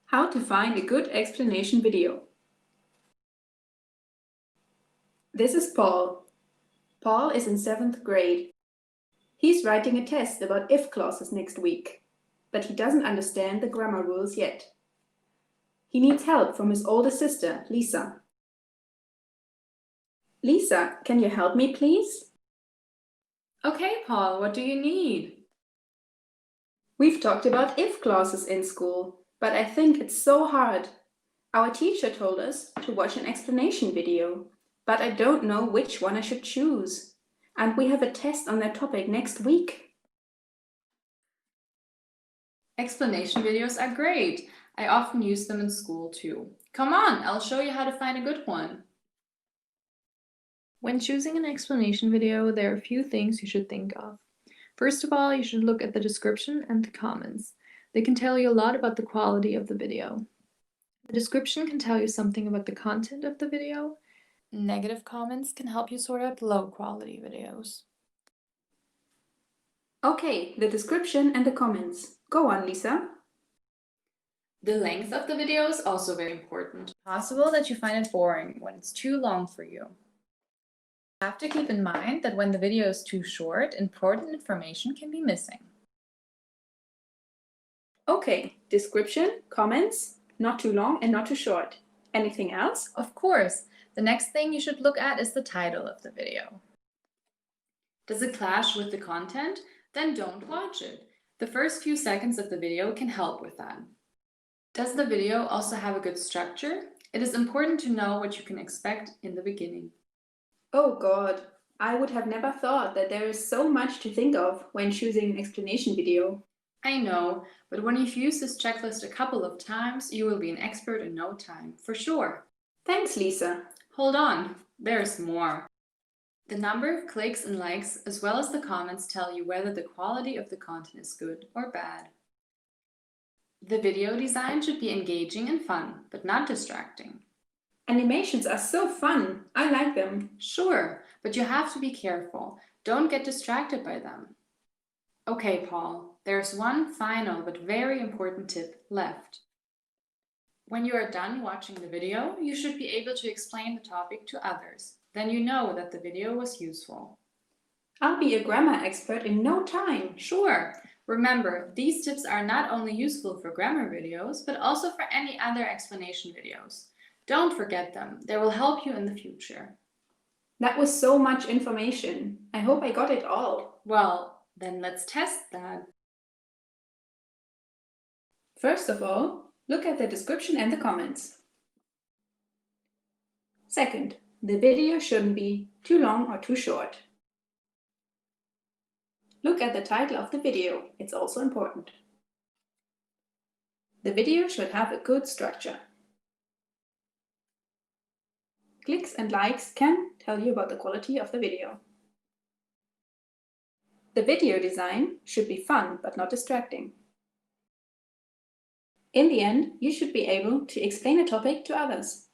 How to find a good explanation video. This is Paul. Paul is in 7th grade. He's writing a test about if clauses next week, but he doesn't understand the grammar rules yet. He needs help from his older sister, Lisa. Lisa, can you help me, please? Okay, Paul, what do you need? We've talked about if clauses in school, but I think it's so hard. Our teacher told us to watch an explanation video, but I don't know which one I should choose. And we have a test on that topic next week. Explanation videos are great. I often use them in school too. Come on, I'll show you how to find a good one. When choosing an explanation video, there are a few things you should think of. First of all, you should look at the description and the comments. They can tell you a lot about the quality of the video. The description can tell you something about the content of the video. Negative comments can help you sort out low-quality videos. Okay, the description and the comments. Go on, Lisa. The length of the video is also very important. It's possible that you find it boring when it's too long for you. You have to keep in mind that when the video is too short, important information can be missing. Okay, description, comments, not too long and not too short. Anything else? Of course, the next thing you should look at is the title of the video. Does it clash with the content? Then don't watch it. The first few seconds of the video can help with that. Does the video also have a good structure? It is important to know what you can expect in the beginning. Oh God, I would have never thought that there is so much to think of when choosing an explanation video. I know, but when you've used this checklist a couple of times, you will be an expert in no time, for sure. Thanks, Lisa. Hold on, there's more. The number of clicks and likes, as well as the comments, tell you whether the quality of the content is good or bad. The video design should be engaging and fun, but not distracting. Animations are so fun. I like them. Sure, but you have to be careful. Don't get distracted by them. Okay, Paul, there's one final but very important tip left. When you are done watching the video, you should be able to explain the topic to others. Then you know that the video was useful. I'll be a grammar expert in no time. Sure. Remember, these tips are not only useful for grammar videos, but also for any other explanation videos. Don't forget them. They will help you in the future. That was so much information. I hope I got it all. Well, then let's test that. First of all, look at the description and the comments. Second, the video shouldn't be too long or too short. Look at the title of the video. It's also important. The video should have a good structure. Clicks and likes can tell you about the quality of the video. The video design should be fun but not distracting. In the end, you should be able to explain a topic to others.